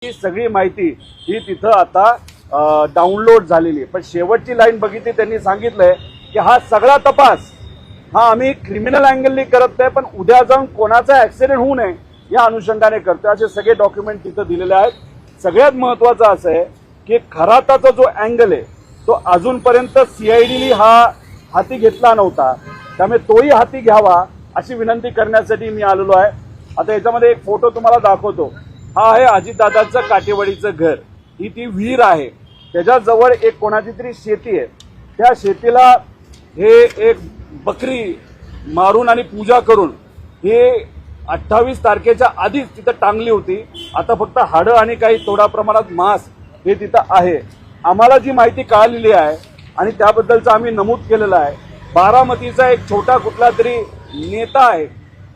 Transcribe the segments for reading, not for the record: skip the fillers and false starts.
ही सगळी माहिती ही तिथं आता डाउनलोड झालेली आहे। पण शेवटची लाईन बघितली, त्यांनी सांगितलंय की हा सगळा तपास हा आम्ही क्रिमिनल अँगलनी करत नाही, पण उद्या जाऊन कोणाचा ऍक्सिडेंट होऊ नये या अनुषंगाने करतोय। असे सगळे डॉक्युमेंट तिथं दिलेले आहेत। सगळ्यात महत्वाचं असं आहे की खराताचा जो अँगल आहे तो अजूनपर्यंत सीआयडीने हा हाती घेतला नव्हता, त्यामुळे तोही हाती घ्यावा अशी विनंती करण्यासाठी मी आलेलो आहे। आता याच्यामध्ये एक फोटो तुम्हाला दाखवतो। हा आहे अजितदादांचं काटेवाडीचं घर, ही ती विहीर आहे, त्याच्याजवळ एक कोणाची तरी शेती आहे। त्या शेतीला हे एक बकरी मारून आणि पूजा करून हे 28 तारखेच्या आधीच तिथं टांगली होती। आता फक्त हाडं आणि काही थोड्या प्रमाणात मांस हे तिथं आहे। आम्हाला जी माहिती कळालेली आहे आणि त्याबद्दलचं आम्ही नमूद केलेलं आहे, बारामतीचा एक छोटा कुठला तरी नेता आहे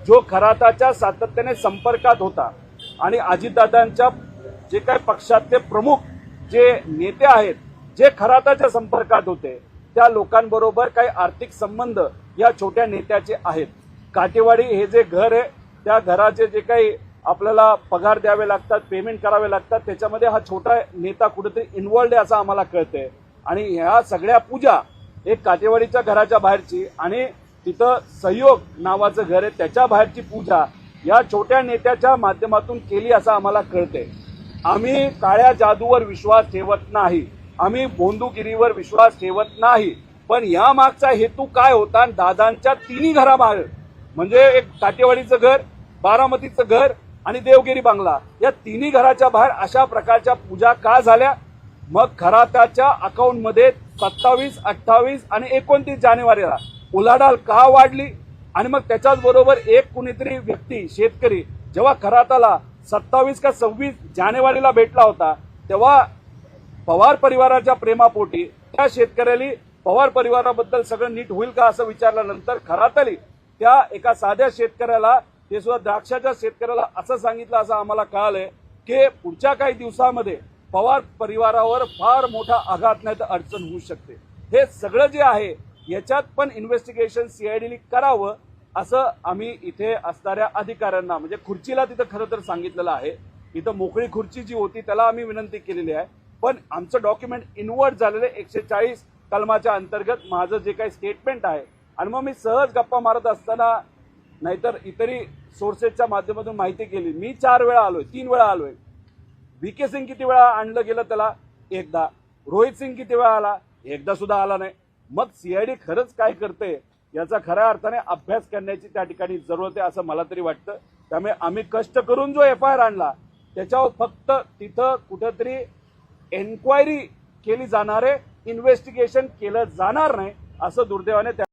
जो खराताच्या सातत्याने संपर्कात होता आणि अजितदादांच्या जे काही पक्षातले प्रमुख जे नेते आहेत जे खराताच्या संपर्कात होते त्या लोकांबरोबर काही आर्थिक संबंध या छोट्या नेत्याचे आहेत। काटेवाडी हे जे घर आहे त्या घराचे जे काही आपल्याला पगार द्यावे लागतात, पेमेंट करावे लागतात, त्याच्यामध्ये हा छोटा नेता कुठेतरी इन्व्हॉल्ड आहे असं आम्हाला कळतंय। आणि ह्या सगळ्या पूजा एक काटेवाडीच्या घराच्या बाहेरची आणि तिथं सहयोग नावाचं घर आहे त्याच्या बाहेरची पूजा या छोट्या नेत्याच्या माध्यमातून केली असं आम्हाला कळतंय। आम्ही काळ्या जादूवर विश्वास ठेवत नाही, आम्ही बोंदूगिरीवर विश्वास ठेवत नाही, पण या मागचा हेतू काय होता आणि दादांच्या तिन्ही घराबाहेर म्हणजे एक काटेवाडीचं घर, बारामतीचं घर आणि देवगिरी बंगला या तिन्ही घराच्या बाहेर अशा प्रकारच्या पूजा का झाल्या? मग खराताच्या अकाउंटमध्ये 27, 28 आणि 29 जानेवारीला उलाढाल का वाढली? आणि मग त्याच्याच बरोबर एक कुणीतरी व्यक्ती शेतकरी जेव्हा खराताला 27 का 26 जानेवारीला भेटला होता तेव्हा पवार परिवाराच्या प्रेमापोटी त्या शेतकऱ्याला पवार परिवाराबद्दल सगळं नीट होईल का असं विचारल्यानंतर खराताली त्या एका साध्या शेतकऱ्याला, ते सुद्धा द्राक्षाच्या शेतकऱ्याला असं सांगितलं असं आम्हाला कळालंय की पुढच्या काही दिवसामध्ये पवार परिवारावर फार मोठा आघात नाही तर अडचण होऊ शकते। हे सगळं जे आहे याच्यात पण इन्व्हेस्टिगेशन सीआयडीने करावं असं आम्ही इथे असणाऱ्या अधिकाऱ्यांना म्हणजे खुर्चीला तिथं खरं तर सांगितलेलं आहे। इथं मोकळी खुर्ची जी होती त्याला आम्ही विनंती केलेली आहे, पण आमचं डॉक्युमेंट इन्व्हर्ट झालेलं 140 कलमाच्या अंतर्गत माझं जे काही स्टेटमेंट आहे आणि मग मी सहज गप्पा मारत असताना नाहीतर इतरही सोर्सेसच्या माध्यमातून माहिती केली। मी 4 वेळा आलोय, 3 वेळा आलोय। VK सिंग किती वेळा आणलं गेलं त्याला? एकदा। रोहित सिंग किती वेळा आला? एकदा सुद्धा आला नाही। मग सीआयडी खरंच काय करते याचा खऱ्या अर्थाने अभ्यास करण्याची त्या ठिकाणी जरूरत आहे असं मला तरी वाटतं। त्यामुळे आम्ही कष्ट करून जो FIR आणला त्याच्यावर फक्त तिथं कुठेतरी एन्क्वायरी केली जाणार आहे, इन्व्हेस्टिगेशन केलं जाणार नाही असं दुर्दैवाने त्या